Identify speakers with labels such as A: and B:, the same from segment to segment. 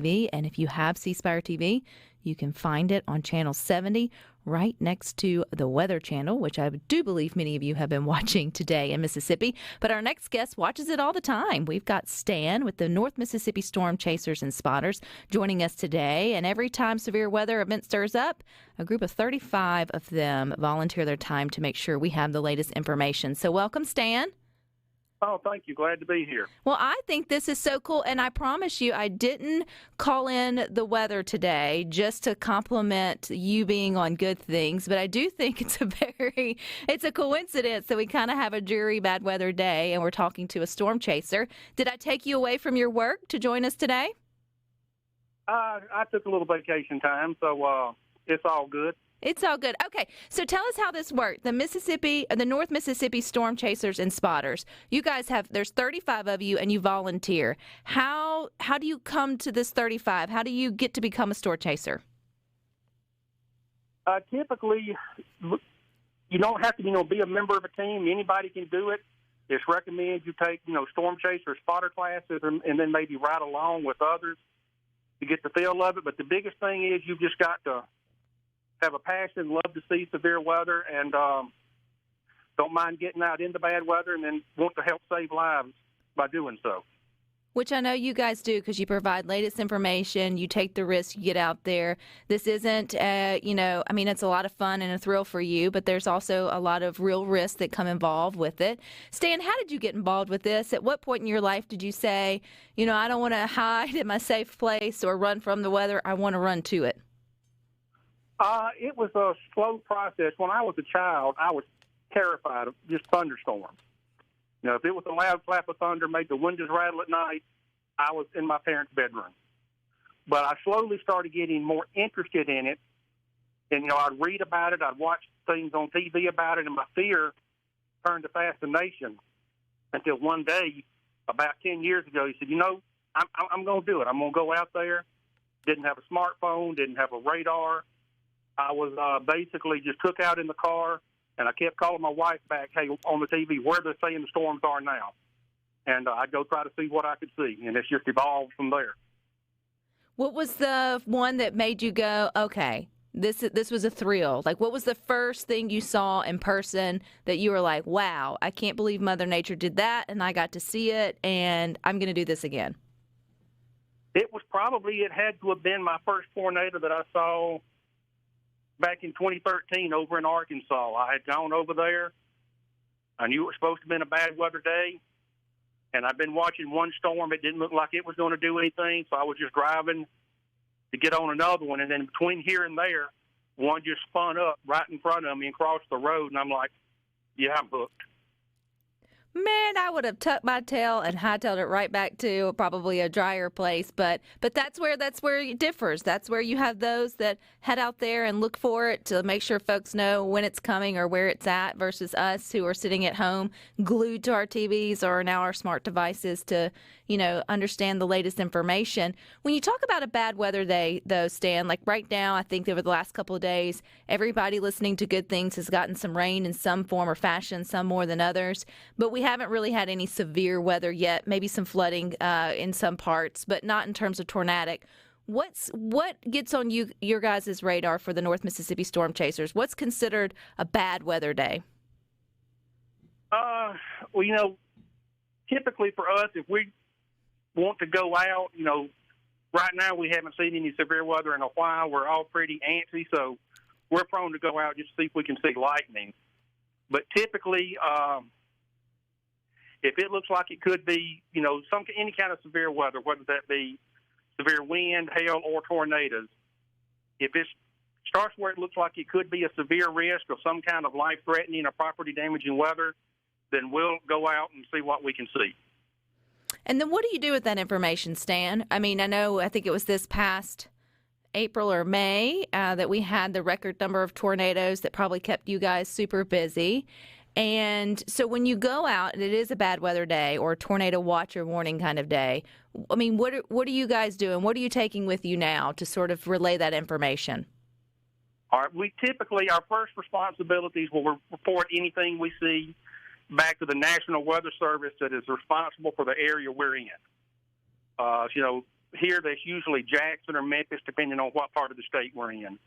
A: TV. And if you have C Spire TV, you can find it on channel 70 right next to the Weather Channel, which I do believe many of you have been watching today in Mississippi. But our next guest watches it all the time. We've got Stan with the North Mississippi Storm Chasers and Spotters joining us today. And every time severe weather event stirs up, a group of 35 of them volunteer their time to make sure we have the latest information. So welcome, Stan.
B: Oh, thank you. Glad to be here.
A: Well, I think this is so cool, and I promise you I didn't call in the weather today just to compliment you being on good things, but I do think it's a coincidence that we kind of have a dreary bad weather day and we're talking to a storm chaser. Did I take you away from your work to join us today?
B: I took a little vacation time, so it's all good.
A: It's all good. Okay, so tell us how this worked. The North Mississippi Storm Chasers and Spotters. You guys there's 35 of you, and you volunteer. How do you come to this 35? How do you get to become a storm chaser?
B: Typically, you don't have to, be a member of a team. Anybody can do it. It's recommended you take, storm chaser, spotter classes, and then maybe ride along with others to get the feel of it. But the biggest thing is you've just got to have a passion, love to see severe weather, and don't mind getting out into bad weather, and then want to help save lives by doing so.
A: Which I know you guys do because you provide latest information, you take the risk, you get out there. This isn't, it's a lot of fun and a thrill for you, but there's also a lot of real risks that come involved with it. Stan, how did you get involved with this? At what point in your life did you say, I don't want to hide in my safe place or run from the weather, I want to run to it?
B: It was a slow process. When I was a child, I was terrified of just thunderstorms. If it was a loud clap of thunder, made the windows rattle at night, I was in my parents' bedroom. But I slowly started getting more interested in it. And, I'd read about it, I'd watch things on TV about it, and my fear turned to fascination until one day, about 10 years ago, he said, I'm going to do it. I'm going to go out there. Didn't have a smartphone, didn't have a radar. I was basically just took out in the car, and I kept calling my wife back, hey, on the TV, where they're saying the storms are now. And I'd go try to see what I could see, and it's just evolved from there.
A: What was the one that made you go, okay, this was a thrill? Like, what was the first thing you saw in person that you were like, wow, I can't believe Mother Nature did that, and I got to see it, and I'm going to do this again?
B: It had to have been my first tornado that I saw back in 2013 over in Arkansas. I had gone over there. I knew it was supposed to have been a bad weather day, and I'd been watching one storm. It didn't look like it was going to do anything, so I was just driving to get on another one. And then between here and there, one just spun up right in front of me and crossed the road, and I'm like, yeah, I'm hooked.
A: Man, I would have tucked my tail and hightailed it right back to probably a drier place. But that's where it differs. That's where you have those that head out there and look for it to make sure folks know when it's coming or where it's at versus us who are sitting at home glued to our TVs or now our smart devices to, understand the latest information. When you talk about a bad weather day, though, Stan, like right now, I think over the last couple of days, everybody listening to Good Things has gotten some rain in some form or fashion, some more than others. But we haven't really had any severe weather yet, maybe some flooding in some parts, but not in terms of tornadic. What gets on your guys' radar for the North Mississippi Storm Chasers? What's considered a bad weather day?
B: Typically for us, if we want to go out, right now we haven't seen any severe weather in a while. We're all pretty antsy, so we're prone to go out just to see if we can see lightning. But typically, if it looks like it could be, any kind of severe weather, whether that be severe wind, hail, or tornadoes, if it starts where it looks like it could be a severe risk of some kind of life-threatening or property-damaging weather, then we'll go out and see what we can see.
A: And then what do you do with that information, Stan? I think it was this past April or May that we had the record number of tornadoes that probably kept you guys super busy. And so when you go out and it is a bad weather day or a tornado watch or warning kind of day, what are you guys doing? What are you taking with you now to sort of relay that information?
B: All right. We typically, our first responsibilities will report anything we see back to the National Weather Service that is responsible for the area we're in. here that's usually Jackson or Memphis, depending on what part of the state we're in.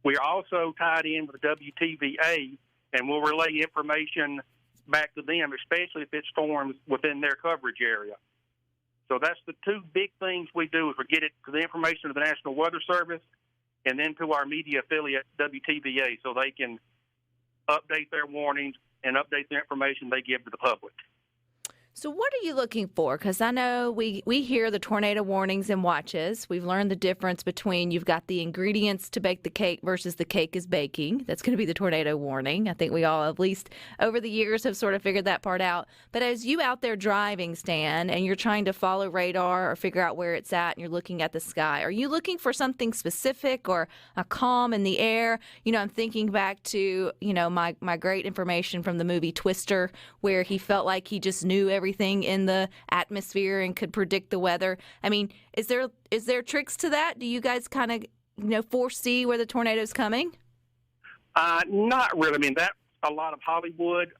B: We are also tied in with the WTVA, and we'll relay information back to them, especially if it storms within their coverage area. So that's the two big things we do is we get it to the information of the National Weather Service and then to our media affiliate, WTVA, so they can update their warnings and update the information they give to the public.
A: So what are you looking for? Because I know we hear the tornado warnings and watches. We've learned the difference between you've got the ingredients to bake the cake versus the cake is baking. That's going to be the tornado warning. I think we all, at least over the years, have sort of figured that part out. But as you out there driving, Stan, and you're trying to follow radar or figure out where it's at and you're looking at the sky, are you looking for something specific or a calm in the air? You know, I'm thinking back to, my great information from the movie Twister, where he felt like he just knew everything in the atmosphere and could predict the weather. I mean, is there tricks to that? Do you guys kind of foresee where the tornado's coming?
B: Not really. I mean, that's a lot of Hollywood.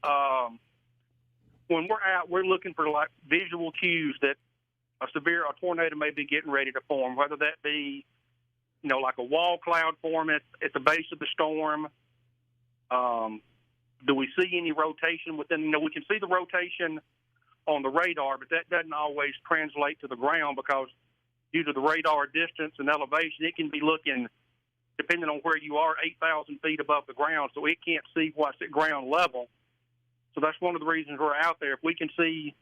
B: When we're out, we're looking for like visual cues that a tornado may be getting ready to form, whether that be, like a wall cloud forming at the base of the storm. Do we see any rotation within? We can see the rotation on the radar, but that doesn't always translate to the ground because due to the radar distance and elevation, it can be looking, depending on where you are, 8,000 feet above the ground, so it can't see what's at ground level. So that's one of the reasons we're out there. If we can see,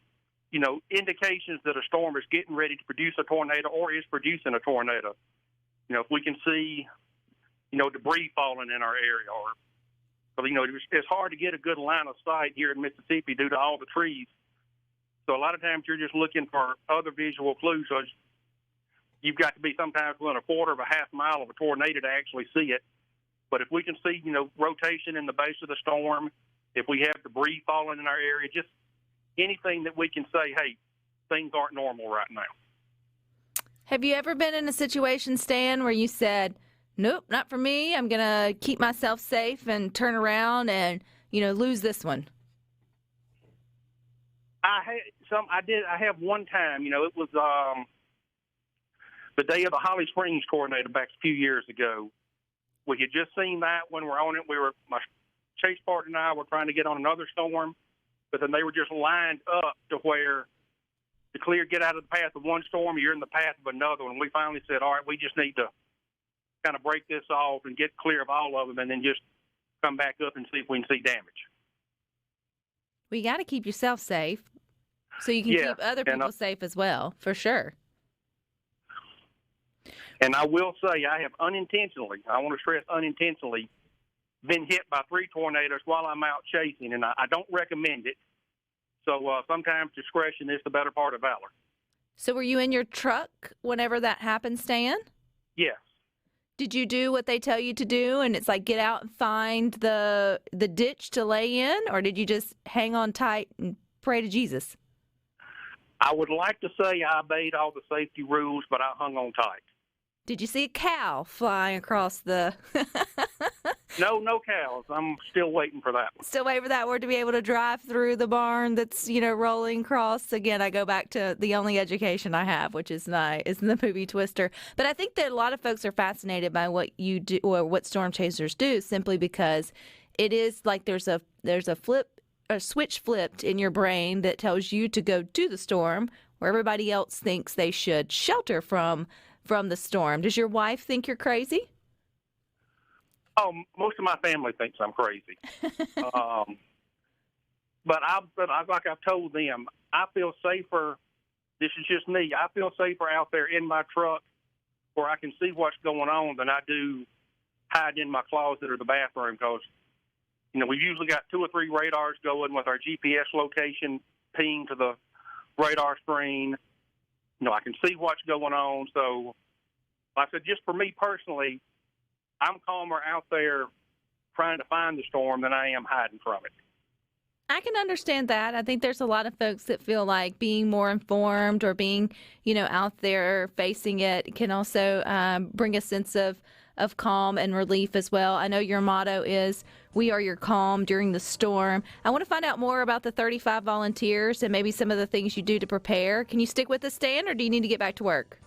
B: indications that a storm is getting ready to produce a tornado or is producing a tornado, if we can see, debris falling in our area it's hard to get a good line of sight here in Mississippi due to all the trees. So a lot of times you're just looking for other visual clues. So you've got to be sometimes within a quarter of a half mile of a tornado to actually see it. But if we can see, rotation in the base of the storm, if we have debris falling in our area, just anything that we can say, hey, things aren't normal right now.
A: Have you ever been in a situation, Stan, where you said, nope, not for me, I'm going to keep myself safe and turn around and, lose this one? I have one time, it was the day of the Holly Springs tornado back a few years ago. We had just seen that when we're on it. My chase partner and I were trying to get on another storm, but then they were just lined up to where to get out of the path of one storm, you're in the path of another. And we finally said, all right, we just need to kind of break this off and get clear of all of them and then just come back up and see if we can see damage. Well, you got to keep yourself safe so you can keep other people safe as well, for sure.
B: And I will say I have unintentionally, I want to stress unintentionally, been hit by 3 tornadoes while I'm out chasing, and I don't recommend it. So sometimes discretion is the better part of valor.
A: So were you in your truck whenever that happened, Stan?
B: Yes.
A: Did you do what they tell you to do, and it's like get out and find the ditch to lay in, or did you just hang on tight and pray to Jesus?
B: I would like to say I obeyed all the safety rules, but I hung on tight.
A: Did you see a cow flying across the...
B: No cows. I'm still waiting for that one.
A: Still waiting for that word to be able to drive through the barn that's, rolling across. Again, I go back to the only education I have, which is in the movie Twister. But I think that a lot of folks are fascinated by what you do or what storm chasers do, simply because it is like there's a switch flipped in your brain that tells you to go to the storm where everybody else thinks they should shelter from the storm. Does your wife think you're crazy?
B: Oh, most of my family thinks I'm crazy. But like I've told them, I feel safer. This is just me. I feel safer out there in my truck where I can see what's going on than I do hiding in my closet or the bathroom because, we've usually got 2 or 3 radars going with our GPS location pinged to the radar screen. I can see what's going on. So, like I said, just for me personally, I'm calmer out there trying to find the storm than I am hiding from it.
A: I can understand that. I think there's a lot of folks that feel like being more informed or being, out there facing it can also bring a sense of calm and relief as well. I know your motto is, we are your calm during the storm. I want to find out more about the 35 volunteers and maybe some of the things you do to prepare. Can you stick with us, Stan, or do you need to get back to work?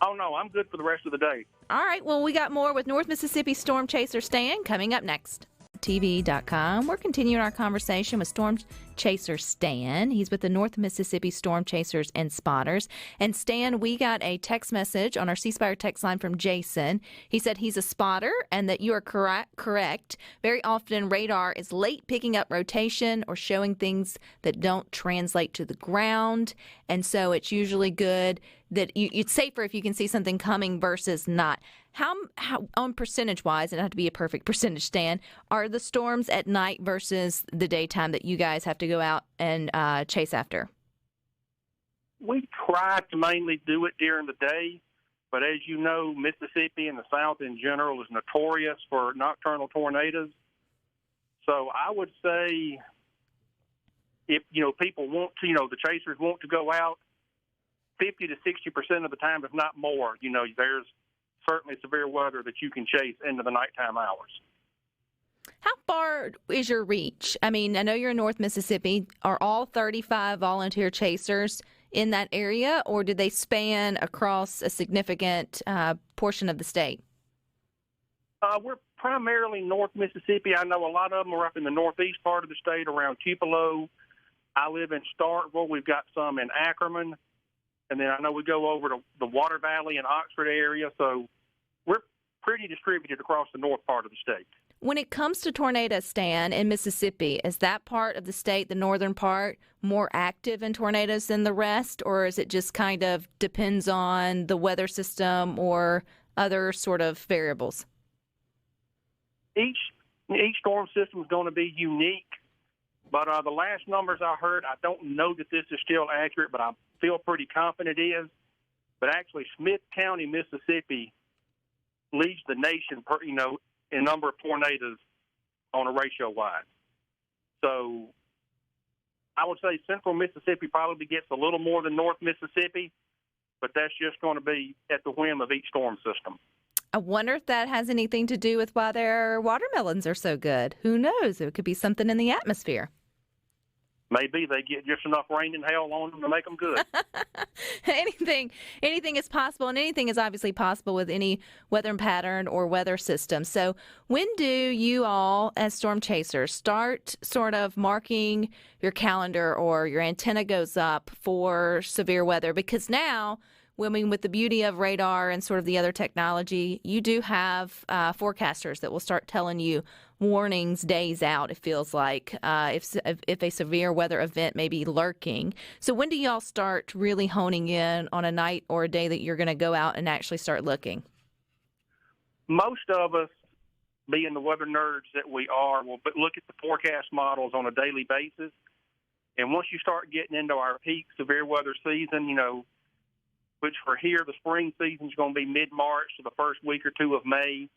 B: Oh, no, I'm good for the rest of the day.
A: All right, well, we got more with North Mississippi Storm Chaser Stan coming up next. TV.com. We're continuing our conversation with Storm Chaser Stan. He's with the North Mississippi Storm Chasers and Spotters. And Stan, we got a text message on our C Spire text line from Jason. He said he's a spotter and that you are correct. Very often radar is late picking up rotation or showing things that don't translate to the ground. And so it's usually good that it's safer if you can see something coming versus not. How on percentage-wise, it doesn't have to be a perfect percentage, Stan, are the storms at night versus the daytime that you guys have to go out and chase after?
B: We try to mainly do it during the day, but as you know, Mississippi and the South in general is notorious for nocturnal tornadoes. So I would say if, people want to, the chasers want to go out, 50 to 60% of the time, if not more, there's certainly severe weather that you can chase into the nighttime hours.
A: How far is your reach? I mean, I know you're in North Mississippi. Are all 35 volunteer chasers in that area, or do they span across a significant portion of the state?
B: We're primarily North Mississippi. I know a lot of them are up in the northeast part of the state around Tupelo. I live in Starkville. We've got some in Ackerman. And then I know we go over to the Water Valley and Oxford area. So we're pretty distributed across the north part of the state.
A: When it comes to tornadoes, Stan, in Mississippi, is that part of the state, the northern part, more active in tornadoes than the rest? Or is it just kind of depends on the weather system or other sort of variables?
B: Each storm system is going to be unique. But the last numbers I heard, I don't know that this is still accurate, but I feel pretty confident it is. But actually, Smith County, Mississippi, leads the nation, in number of tornadoes on a ratio-wise. So I would say central Mississippi probably gets a little more than North Mississippi, but that's just going to be at the whim of each storm system.
A: I wonder if that has anything to do with why their watermelons are so good. Who knows? It could be something in the atmosphere.
B: Maybe they get just enough rain and hail on them to make them good.
A: Anything is possible, and anything is obviously possible with any weather pattern or weather system. So when do you all, as storm chasers, start sort of marking your calendar or your antenna goes up for severe weather? Because now, with the beauty of radar and sort of the other technology, you do have forecasters that will start telling you warnings days out, it feels like, if a severe weather event may be lurking. So when do y'all start really honing in on a night or a day that you're going to go out and actually start looking?
B: Most of us, being the weather nerds that we are, will look at the forecast models on a daily basis. And once you start getting into our peak severe weather season, which for here, the spring season is going to be mid-March to the first week or two of May.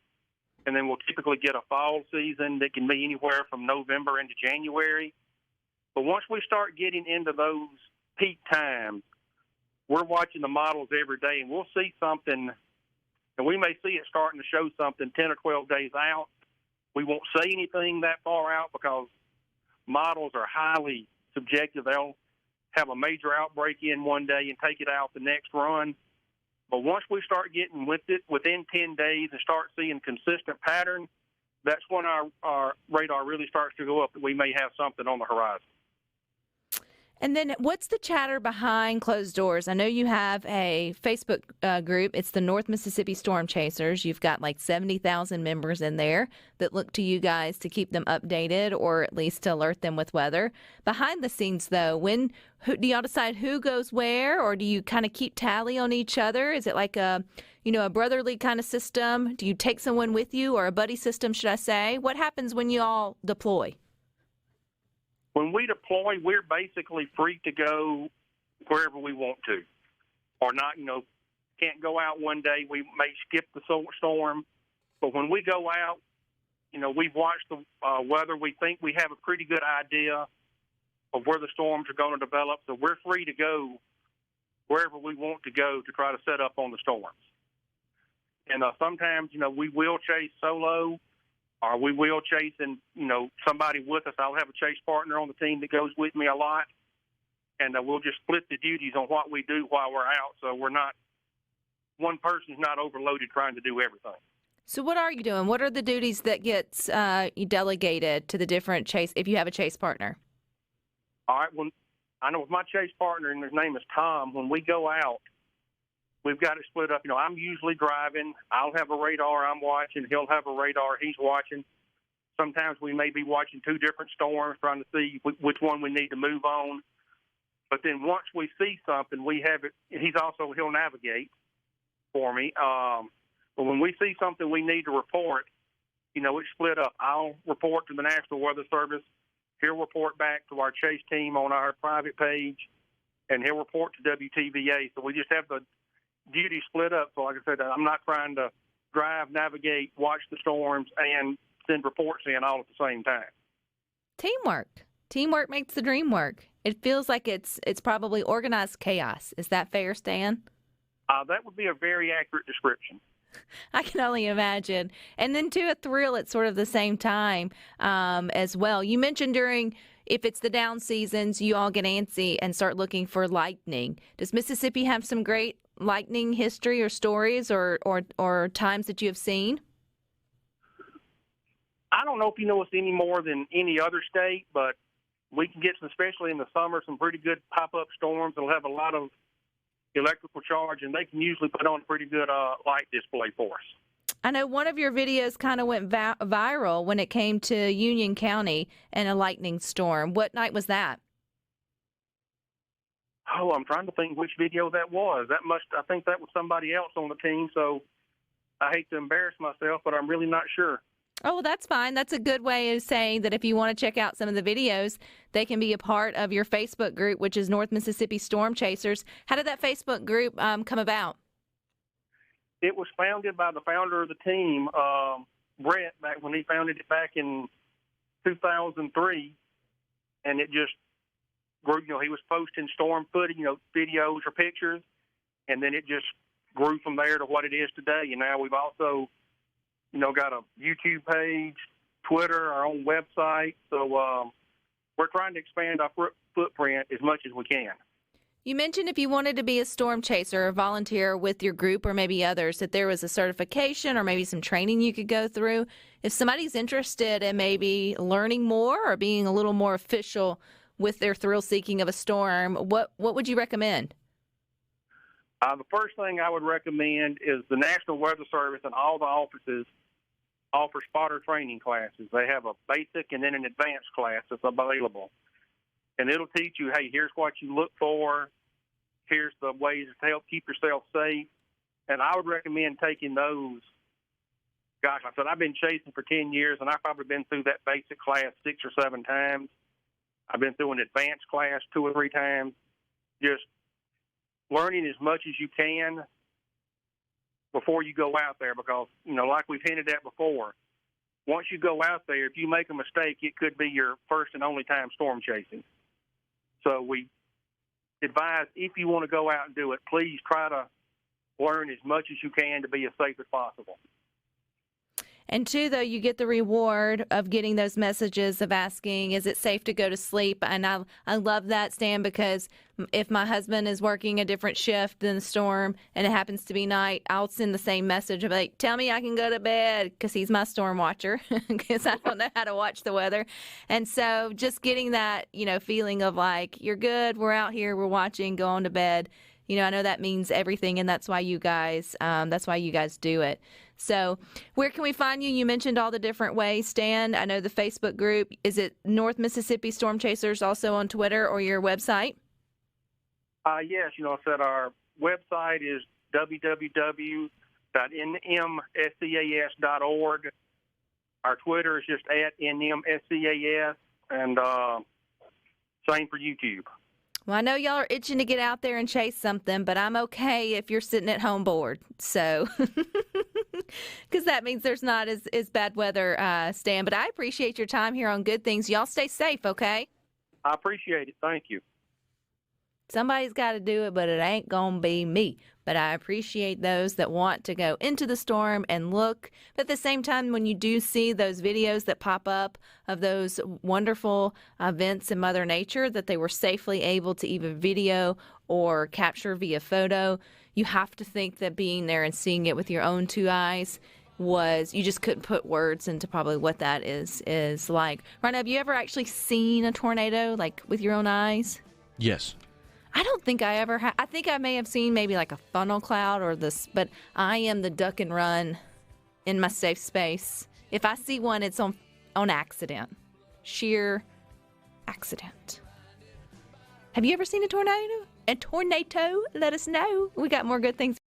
B: And then we'll typically get a fall season that can be anywhere from November into January. But once we start getting into those peak times, we're watching the models every day, and we'll see something, and we may see it starting to show something 10 or 12 days out. We won't say anything that far out because models are highly subjective. They'll have a major outbreak in one day and take it out the next run. But once we start getting with it within 10 days and start seeing consistent pattern, that's when our radar really starts to go up that we may have something on the horizon.
A: And then what's the chatter behind closed doors? I know you have a Facebook group. It's the North Mississippi Storm Chasers. You've got like 70,000 members in there that look to you guys to keep them updated or at least to alert them with weather. Behind the scenes, though, do y'all decide who goes where, or do you kind of keep tally on each other? Is it like a brotherly kind of system? Do you take someone with you, or a buddy system, should I say? What happens when you all deploy?
B: When we deploy, we're basically free to go wherever we want to, or not. Can't go out one day. We may skip the storm, but when we go out, we've watched the weather. We think we have a pretty good idea of where the storms are going to develop, so we're free to go wherever we want to go to try to set up on the storms. And sometimes, we will chase solo, or we will chase and, somebody with us. I'll have a chase partner on the team that goes with me a lot, and we'll just split the duties on what we do while we're out, so we're not one person's not overloaded trying to do everything.
A: So what are you doing? What are the duties that gets you delegated to the different chase if you have a chase partner?
B: All right, when I know with my chase partner, and his name is Tom, when we go out, we've got it split up. I'm usually driving. I'll have a radar I'm watching. He'll have a radar he's watching. Sometimes we may be watching two different storms, trying to see which one we need to move on. But then once we see something, we have it. He'll navigate for me. But when we see something we need to report, it's split up. I'll report to the National Weather Service. He'll report back to our chase team on our private page, and he'll report to WTVA. So we just have the duty split up. So like I said, I'm not trying to drive, navigate, watch the storms, and send reports in all at the same time.
A: Teamwork makes the dream work. It feels like it's probably organized chaos. Is that fair, Stan?
B: That would be a very accurate description.
A: I can only imagine. And then to a thrill at sort of the same time as well. You mentioned if it's the down seasons, you all get antsy and start looking for lightning. Does Mississippi have some great lightning history or stories or times that you have seen?
B: I don't know if you know us any more than any other state, but we can get some, especially in the summer, some pretty good pop-up storms that'll have a lot of electrical charge, and they can usually put on a pretty good light display for us.
A: I know one of your videos kind of went viral when it came to Union County and a lightning storm. What night was that?
B: Oh, I'm trying to think which video that was. I think that was somebody else on the team, so I hate to embarrass myself, but I'm really not sure.
A: Oh, well, that's fine. That's a good way of saying that if you want to check out some of the videos, they can be a part of your Facebook group, which is North Mississippi Storm Chasers. How did that Facebook group come about?
B: It was founded by the founder of the team, Brett, back when he founded it back in 2003, and it just grew. He was posting storm footage, videos or pictures, and then it just grew from there to what it is today. And now we've also got a YouTube page, Twitter, our own website. So we're trying to expand our footprint as much as we can.
A: You mentioned if you wanted to be a storm chaser or volunteer with your group or maybe others, that there was a certification or maybe some training you could go through. If somebody's interested in maybe learning more or being a little more official with their thrill-seeking of a storm, what would you recommend?
B: The first thing I would recommend is the National Weather Service and all the offices offer spotter training classes. They have a basic and then an advanced class that's available. And it'll teach you, hey, here's what you look for. Here's the ways to help keep yourself safe. And I would recommend taking those. Gosh, I said, I've been chasing for 10 years, and I've probably been through that basic class 6 or 7 times. I've been through an advanced class 2 or 3 times. Just learning as much as you can before you go out there, because, like we've hinted at before, once you go out there, if you make a mistake, it could be your first and only time storm chasing. So we advise, if you want to go out and do it, please try to learn as much as you can to be as safe as possible.
A: And two, though, you get the reward of getting those messages of asking, is it safe to go to sleep? And I love that, Stan, because if my husband is working a different shift than the storm and it happens to be night, I'll send the same message of like, tell me I can go to bed, because he's my storm watcher, because I don't know how to watch the weather. And so just getting that, feeling of like, you're good, we're out here, we're watching, go on to bed. I know that means everything, and that's why you guys do it. So where can we find you? You mentioned all the different ways, Stan. I know the Facebook group. Is it North Mississippi Storm Chasers also on Twitter or your website?
B: Yes. I said our website is www.nmscas.org. Our Twitter is just @nmscas, and same for YouTube.
A: Well, I know y'all are itching to get out there and chase something, but I'm okay if you're sitting at home bored. So, because that means there's not as bad weather, Stan. But I appreciate your time here on Good Things. Y'all stay safe, okay?
B: I appreciate it. Thank you.
A: Somebody's got to do it, but it ain't going to be me. But I appreciate those that want to go into the storm and look. But at the same time, when you do see those videos that pop up of those wonderful events in Mother Nature that they were safely able to either video or capture via photo, you have to think that being there and seeing it with your own two eyes was, you just couldn't put words into probably what that is like. Ron, have you ever actually seen a tornado, like, with your own eyes?
C: Yes.
A: I don't think I ever have. I think I may have seen maybe like a funnel cloud or this, but I am the duck and run in my safe space. If I see one, it's on accident. Sheer accident. Have you ever seen a tornado? A tornado? Let us know. We got more good things.